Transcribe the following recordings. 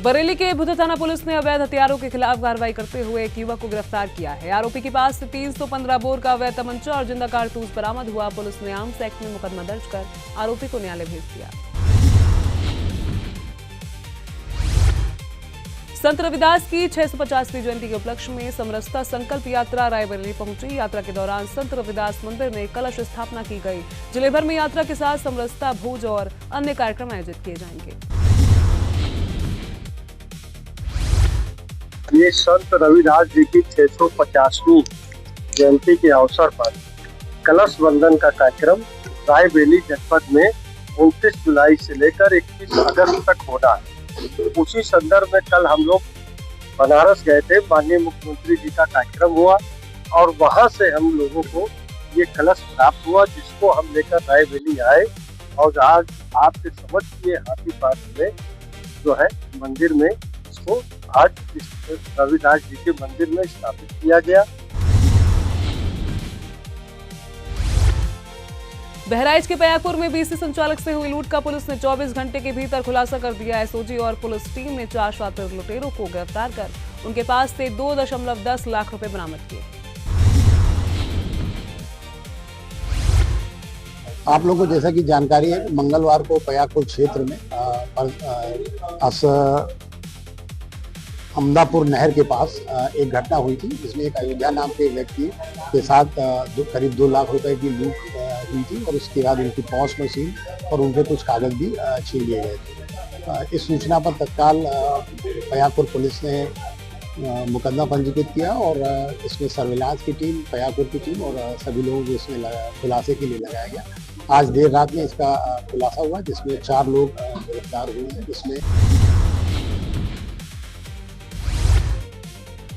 बरेली के बुद्ध थाना पुलिस ने अवैध हथियारों के खिलाफ कार्रवाई करते हुए एक युवक को गिरफ्तार किया है। आरोपी के पास से 315 बोर का अवैध तमंचा और जिंदा कारतूस बरामद हुआ। पुलिस ने आर्म्स एक्ट में मुकदमा दर्ज कर आरोपी को न्यायालय भेज दिया। संत रविदास की 650वीं जयंती के उपलक्ष्य में समरसता संकल्प यात्रा रायबरेली पहुंची। यात्रा के दौरान संत रविदास मंदिर में कलश स्थापना की गई। जिले भर में यात्रा के साथ समरसता भोज और अन्य कार्यक्रम आयोजित किए जाएंगे। ये संत रविदास जी की 650वीं जयंती के अवसर पर कलश बंधन का कार्यक्रम रायबरेली जनपद में 29 जुलाई से लेकर 21 अगस्त तक होना है। उसी संदर्भ में कल हम लोग बनारस गए थे। माननीय मुख्यमंत्री जी का कार्यक्रम हुआ और वहां से हम लोगों को ये कलश प्राप्त हुआ, जिसको हम लेकर रायबरेली आए और आज आपके समझ किए हाथी पार्क में जो है मंदिर में इसको आज इस रविदास जी के मंदिर में स्थापित किया गया। बहराइच के पयागपुर में बीसी संचालक से हुई लूट का पुलिस ने 24 घंटे के भीतर खुलासा कर दिया। एसओजी और पुलिस टीम ने 4 शातिर लुटेरों को गिरफ्तार कर उनके पास से 2.10 लाख रुपए बरामद किए। आप लोगों को जैसा कि जानकारी है, मंगलवार को पयागपुर क्षेत्र में अमदापुर नहर के पास एक घटना हुई थी, जिसमें एक अयोध्या नाम के व्यक्ति के साथ करीब 2 लाख रुपए की लूट हुई थी और उसके बाद उनकी पॉस मशीन और उनके कुछ कागज भी छीन लिए गए थे। इस सूचना पर तत्काल पयागपुर पुलिस ने मुकदमा पंजीकृत किया और इसमें सर्विलांस की टीम, पयागपुर की टीम और सभी लोगों को इसमें खुलासे के लिए लगाया गया। आज देर रात में इसका खुलासा हुआ, जिसमें 4 लोग गिरफ्तार हुए हैं। जिसमें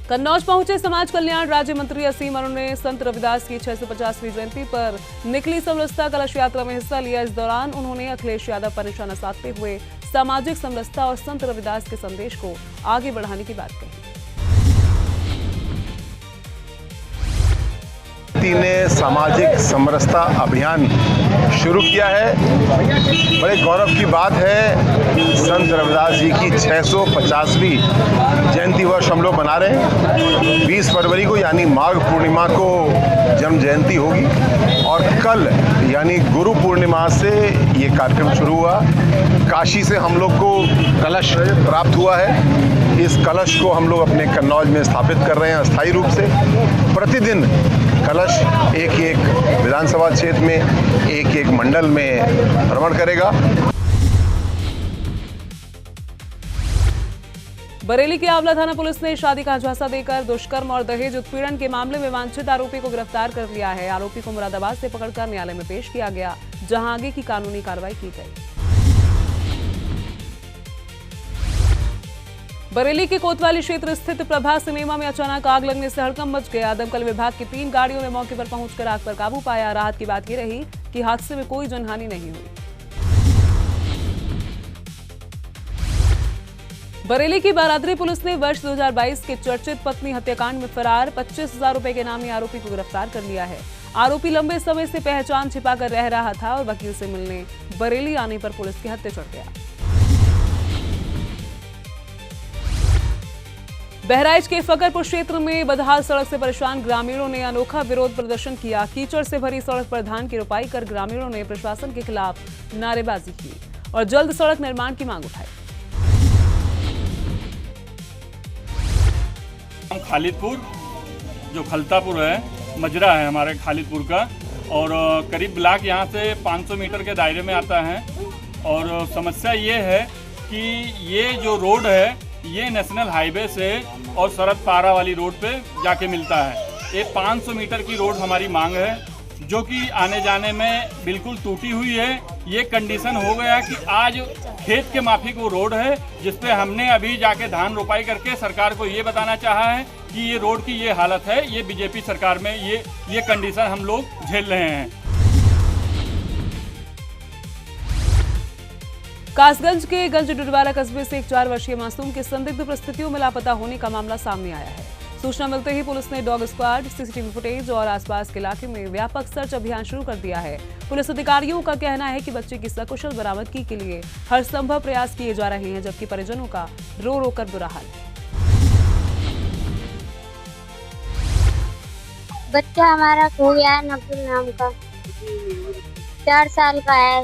कन्नौज पहुंचे समाज कल्याण राज्य मंत्री असीम अरुण ने संत रविदास की 650वीं जयंती पर निकली समरसता कलश यात्रा में हिस्सा लिया। इस दौरान उन्होंने अखिलेश यादव पर निशाना साधते हुए सामाजिक समरसता और संत रविदास के संदेश को आगे बढ़ाने की बात कही। ने सामाजिक समरसता अभियान शुरू किया है। बड़े गौरव की बात है, संत रविदास जी की 650वीं जयंती वर्ष हम लोग मना रहे हैं। 20 फरवरी को यानी माघ पूर्णिमा को जन्म जयंती होगी और कल यानी गुरु पूर्णिमा से ये कार्यक्रम शुरू हुआ। काशी से हम लोग को कलश प्राप्त हुआ है। इस कलश को हम लोग अपने कन्नौज में स्थापित कर रहे हैं अस्थायी रूप से। प्रतिदिन कलश एक विधानसभा क्षेत्र में एक मंडल में भ्रमण करेगा। बरेली के आंवला थाना पुलिस ने शादी का झांसा देकर दुष्कर्म और दहेज उत्पीड़न के मामले में वांछित आरोपी को गिरफ्तार कर लिया है। आरोपी को मुरादाबाद से पकड़कर न्यायालय में पेश किया गया, जहां आगे की कानूनी कार्रवाई की गई। बरेली के कोतवाली क्षेत्र स्थित प्रभा सिनेमा में अचानक आग लगने से हड़कंप मच गया। दमकल विभाग की 3 गाड़ियों ने मौके पर पहुंचकर आग पर काबू पाया। राहत की बात यह रही कि हादसे में कोई जनहानि नहीं हुई। बरेली की बारादरी पुलिस ने वर्ष 2022 के चर्चित पत्नी हत्याकांड में फरार 25,000 रुपए के नामी आरोपी को गिरफ्तार कर लिया है। आरोपी लंबे समय से पहचान छिपाकर रह रहा था और वकील से मिलने बरेली आने पर पुलिस के हत्थे चढ़ गया। बहराइच के फकरपुर क्षेत्र में बदहाल सड़क से परेशान ग्रामीणों ने अनोखा विरोध प्रदर्शन किया। कीचड़ से भरी सड़क पर धान की रोपाई कर ग्रामीणों ने प्रशासन के खिलाफ नारेबाजी की और जल्द सड़क निर्माण की मांग उठाई। खालिदपुर जो खलतापुर है, मजरा है हमारे खालिदपुर का, और करीब ब्लॉक यहाँ से 500 मीटर के दायरे में आता है। और समस्या ये है कि ये जो रोड है ये नेशनल हाईवे से और शरद पारा वाली रोड पे जाके मिलता है। ये 500 मीटर की रोड हमारी मांग है, जो कि आने जाने में बिल्कुल टूटी हुई है। ये कंडीशन हो गया कि आज खेत के माफिक वो रोड है, जिसपे हमने अभी जाके धान रोपाई करके सरकार को ये बताना चाहा है कि ये रोड की ये हालत है। ये बीजेपी सरकार में ये कंडीशन हम लोग झेल रहे हैं। कासगंज के गंज डुडवारा कस्बे से एक 4 वर्षीय मासूम के संदिग्ध परिस्थितियों में लापता होने का मामला सामने आया है। सूचना मिलते ही पुलिस ने डॉग स्क्वाड, सीसीटीवी फुटेज और आसपास के इलाके में व्यापक सर्च अभियान शुरू कर दिया है। पुलिस अधिकारियों का कहना है कि बच्चे की सकुशल बरामदगी के लिए हर संभव प्रयास किए जा रहे हैं, जबकि परिजनों का रो रो कर बुरा हाल है। बच्चा हमारा खो गया है, नकुल नाम का, 4 साल का है।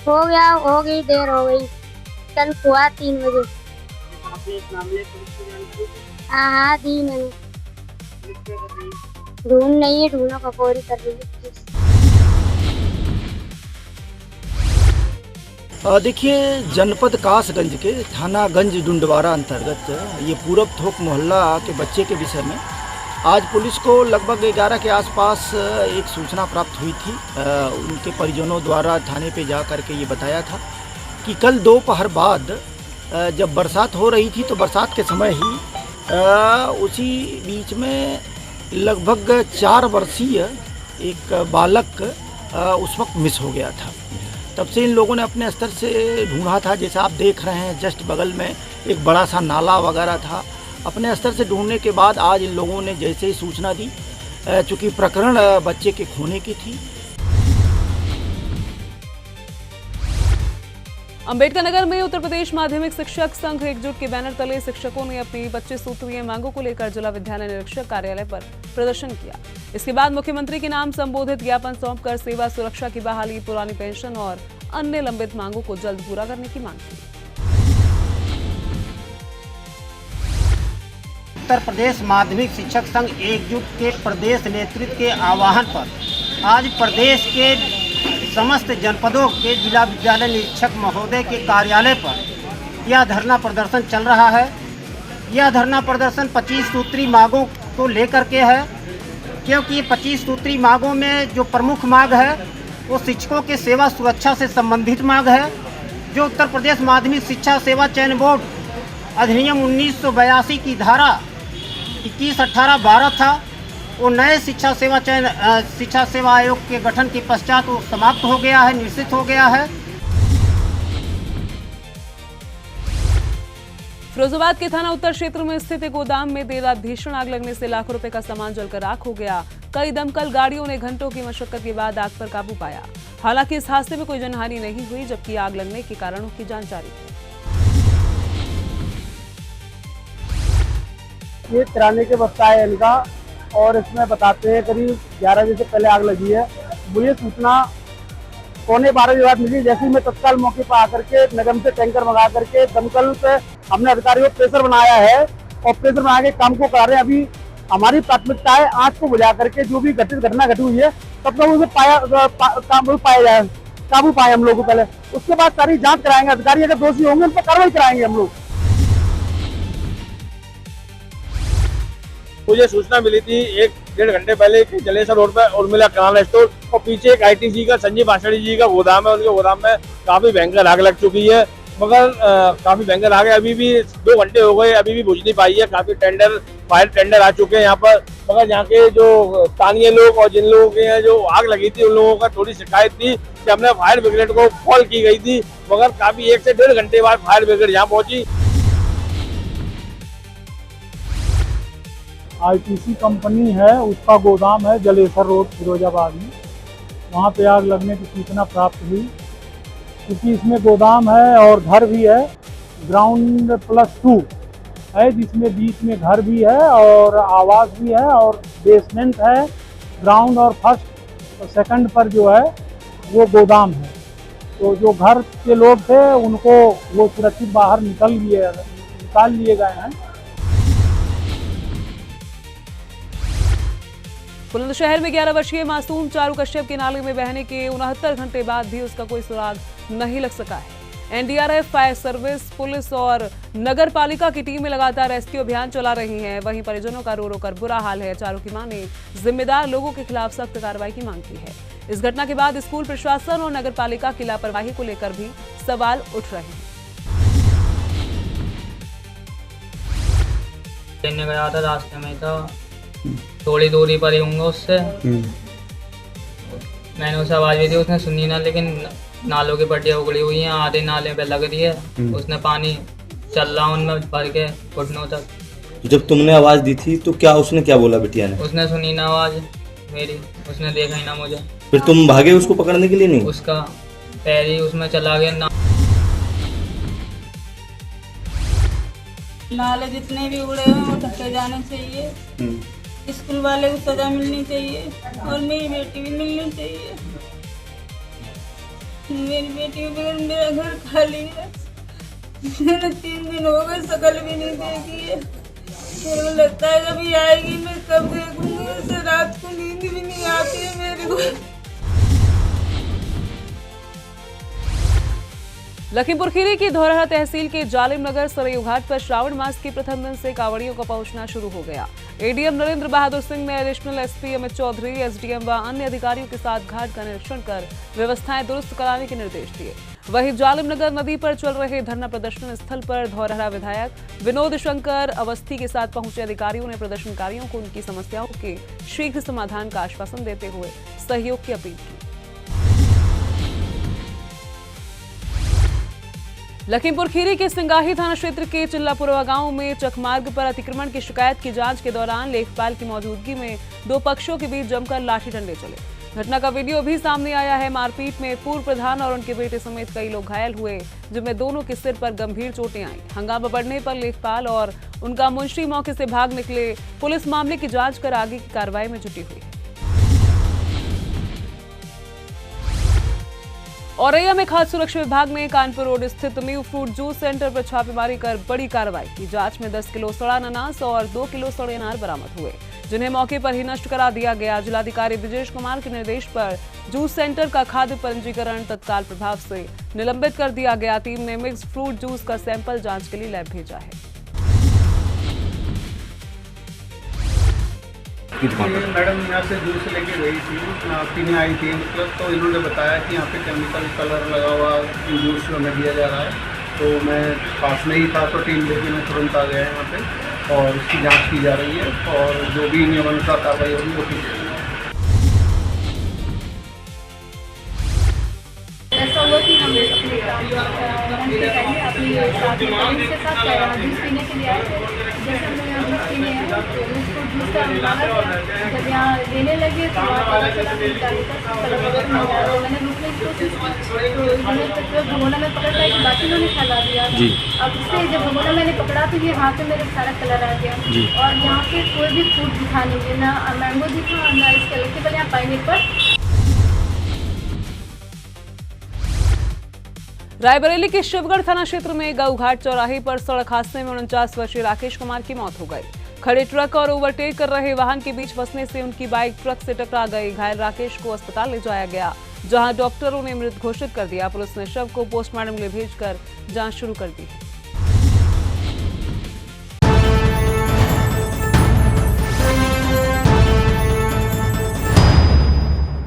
हो गया, हो गई देर हो गई, कल हुआ 3 बजे। हाँ दी मैंने, ढूंढ नहीं है, ढूंढो ककोरी कर रही है। देखिए, जनपद कासगंज के थाना गंज डुंडवारा अंतर्गत ये पूरब थोक मोहल्ला के बच्चे के विषय में आज पुलिस को लगभग 11 के आसपास एक सूचना प्राप्त हुई थी। उनके परिजनों द्वारा थाने पे जा कर के ये बताया था कि कल दोपहर बाद जब बरसात हो रही थी तो बरसात के समय ही उसी बीच में लगभग 4 वर्षीय एक बालक उस वक्त मिस हो गया था। तब से इन लोगों ने अपने स्तर से ढूंढा था। जैसे आप देख रहे हैं, जस्ट बगल में एक बड़ा सा नाला वगैरह था। अपने स्तर से ढूंढने के बाद आज इन लोगों ने जैसे ही सूचना दी, चूँकि प्रकरण बच्चे के खोने की थी। अंबेडकर नगर में उत्तर प्रदेश माध्यमिक शिक्षक संघ एकजुट के बैनर तले शिक्षकों ने अपनी 25 सूत्रीय मांगों को लेकर जिला विद्यालय निरीक्षक कार्यालय पर प्रदर्शन किया। इसके बाद मुख्यमंत्री के नाम संबोधित ज्ञापन सौंपकर सेवा सुरक्षा की बहाली, पुरानी पेंशन और अन्य लंबित मांगों को जल्द पूरा करने की मांग की। उत्तर प्रदेश माध्यमिक शिक्षक संघ एकजुट के प्रदेश नेतृत्व के आह्वान पर आज प्रदेश के समस्त जनपदों के जिला विद्यालय निरीक्षक महोदय के कार्यालय पर यह धरना प्रदर्शन चल रहा है। यह धरना प्रदर्शन 25 सूत्री मांगों को लेकर के है, क्योंकि ये 25 सूत्री मांगों में जो प्रमुख मांग है वो शिक्षकों के सेवा सुरक्षा से संबंधित मांग है। जो उत्तर प्रदेश माध्यमिक शिक्षा सेवा चयन बोर्ड अधिनियम 1982 की धारा 21, 18, 12 था, वो नए शिक्षा सेवा आयोग के गठन के पश्चात वो समाप्त हो गया है, निश्चित हो गया है। फिरोजाबाद के थाना उत्तर क्षेत्र में स्थित एक गोदाम में देर रात भीषण आग लगने से लाखों रुपए का सामान जलकर राख हो गया। कई दमकल गाड़ियों ने घंटों की मशक्कत के बाद आग पर काबू पाया। हालांकि इस हादसे में कोई जनहानि नहीं हुई, जबकि आग लगने के कारणों की जांच जारी है। ये किराने के बस्ता है इनका, और इसमें बताते हैं करीब 11 बजे से पहले आग लगी है। मुझे सूचना 11:15 के बाद मिली। जैसे ही मैं तत्काल मौके पर आकर के निगम से टैंकर मंगा करके दमकल पे हमने अधिकारियों को प्रेशर बनाया है और प्रेशर बना के काम को करा रहे हैं। अभी हमारी प्राथमिकता है आग को बुझा करके जो भी घटना घटी हुई है तब तक उसे काबू पाए हम लोग पहले, उसके बाद सारी जाँच कराएंगे। अधिकारी अगर दोषी होंगे उन पर कार्रवाई कराएंगे हम लोग। मुझे सूचना मिली थी 1-1.5 घंटे पहले कि जलेसर रोड पर उर्मिला किराना स्टोर और पीछे एक ITC का संजीव आषाढ़ी जी का गोदाम है। उनके गोदाम में काफी भयंकर आग लग चुकी है, मगर काफी भयंकर आग है। अभी भी 2 घंटे हो गए, अभी भी बुझ नहीं पाई है। काफी फायर टेंडर आ चुके हैं यहाँ पर, मगर यहाँ के जो स्थानीय लोग और जिन लोगों के जो आग लगी थी उन लोगों का थोड़ी शिकायत थी कि हमने फायर ब्रिगेड को कॉल की गई थी, मगर काफी 1 से 1.5 घंटे बाद फायर ब्रिगेड यहाँ पहुंची। ITC कंपनी है, उसका गोदाम है जलेसर रोड फिरोजाबाद में। वहाँ पे आग लगने की सूचना प्राप्त हुई, क्योंकि इसमें गोदाम है और घर भी है, ग्राउंड +2 है, जिसमें बीच में घर भी है और आवास भी है और बेसमेंट है। ग्राउंड और फर्स्ट और सेकंड पर जो है वो गोदाम है। तो जो घर के लोग थे उनको वो सुरक्षित बाहर निकाल लिए गए हैं। बुलंदशहर में 11 वर्षीय मासूम चारू कश्यप के नाले में बहने के 69 घंटे बाद भी उसका कोई सुराग नहीं लग सका है। NDRF, फायर सर्विस, पुलिस और नगर पालिका की टीमें लगातार रेस्क्यू अभियान चला रही हैं। वहीं परिजनों का रो रो कर बुरा हाल है। चारू की मां ने जिम्मेदार लोगों के खिलाफ सख्त कार्रवाई की मांग की है। इस घटना के बाद स्कूल प्रशासन और नगर पालिका की लापरवाही को लेकर भी सवाल उठ रहे हैं। गया था, रास्ते में था, थोड़ी दूरी पर ही हूँगा उससे। मैंने उसे आवाज भी दी, उसने सुनी ना, लेकिन नालों की पट्टियाँ उगड़ी हुई हैं, आधे नाले पे लग रही है। उसने पानी चल रहा हूँ उनमें भर के घुटनों तक। जब तुमने आवाज दी थी तो उसने क्या बोला बिटिया ने? उसने सुनी ना आवाज मेरी, उसने देखा ही ना मुझे। फिर तुम भागे उसको पकड़ने के लिए? नहीं, उसका पैर ही उसमें चला गया ना। नाले जितने भी उड़े हैं वो ढके जाने चाहिए, स्कूल वाले को सजा मिलनी चाहिए और मेरी बेटी भी मिलनी चाहिए। मेरी बेटी के बगैर मेरा घर खाली है। मैंने 3 दिन हो गए शकल भी नहीं देखी है। मुझे लगता है जब ये आएगी मैं कब देखूंगी उसे। रात को नींद भी नहीं आती है मेरे को। लखीमपुर खीरी की धौरहरा तहसील के जालिम नगर सरयू घाट पर श्रावण मास के प्रथम दिन से कांवड़ियों का पहुंचना शुरू हो गया। एडीएम नरेंद्र बहादुर सिंह ने additional SP Amit Chaudhary, SDM व अन्य अधिकारियों के साथ घाट का निरीक्षण कर व्यवस्थाएं दुरुस्त कराने के निर्देश दिए। वहीं जालिम नगर नदी पर चल रहे धरना प्रदर्शन स्थल पर धौरहरा विधायक विनोद शंकर अवस्थी के साथ पहुंचे अधिकारियों ने प्रदर्शनकारियों को उनकी समस्याओं के शीघ्र समाधान का आश्वासन देते हुए सहयोग की अपील की। लखीमपुर खीरी के सिंगाही थाना क्षेत्र के चिल्लापुरवा गांव में चकमार्ग पर अतिक्रमण की शिकायत की जांच के दौरान लेखपाल की मौजूदगी में 2 पक्षों के बीच जमकर लाठी डंडे चले। घटना का वीडियो भी सामने आया है। मारपीट में पूर्व प्रधान और उनके बेटे समेत कई लोग घायल हुए, जिनमें दोनों के सिर पर गंभीर चोटें आईं। हंगामा बढ़ने पर लेखपाल और उनका मुंशी मौके से भाग निकले। पुलिस मामले की जांच कर आगे की कार्रवाई में जुटी हुई है। औरैया में खाद्य सुरक्षा विभाग ने कानपुर रोड स्थित न्यू फ्रूट जूस सेंटर पर छापेमारी कर बड़ी कार्रवाई की। जांच में 10 किलो सड़ा अनानास और 2 किलो सड़े अनार बरामद हुए, जिन्हें मौके पर ही नष्ट करा दिया गया। जिलाधिकारी ब्रिजेश कुमार के निर्देश पर जूस सेंटर का खाद्य पंजीकरण तत्काल प्रभाव से निलंबित कर दिया गया। टीम ने मिक्स्ड फ्रूट जूस का सैंपल जांच के लिए लैब भेजा है। मैडम यहाँ से जूस लेके गई थी, पीने आई थी मतलब, तो इन्होंने बताया कि यहाँ पे केमिकल कलर लगा हुआ जूस हमें दिया जा रहा है। तो मैं पास में ही था तो टीम लेके मैं तुरंत आ गया यहाँ पे और उसकी जांच की जा रही है और जो भी नियमानुसार कार्रवाई होगी वो की जाएगी। ऐसा हुआ कि हम अपनी साथ जूस पीने के लिए आए थे। जैसे हम यहाँ जूस पीने आए तो उसको जूस का जब यहाँ लेने लगे तो वहाँ पता चला कि कलर वगैरह नहीं आ रहा। मैंने रुकने की कोशिश की तो इन्होंने पेट्रोल भगोना में पकड़ पाई कि बाकी इन्होंने फैला दिया। अब इससे जब भगोना मैंने पकड़ा तो ये हाथ में मेरे सारा कलर आ गया और यहाँ पे कोई भी फ्रूट दिखा नहीं दिया, ना मैंगो दिखा ना इसके अलग के यहाँ पाइनएप्पल। रायबरेली के शिवगढ़ थाना क्षेत्र में गऊघाट चौराहे पर सड़क हादसे में 49 वर्षीय राकेश कुमार की मौत हो गई। खड़े ट्रक और ओवरटेक कर रहे वाहन के बीच फंसने से उनकी बाइक ट्रक से टकरा गई। घायल राकेश को अस्पताल ले जाया गया, जहां डॉक्टरों ने मृत घोषित कर दिया। पुलिस ने शव को पोस्टमार्टम के लिए भेजकर जांच शुरू कर दी है।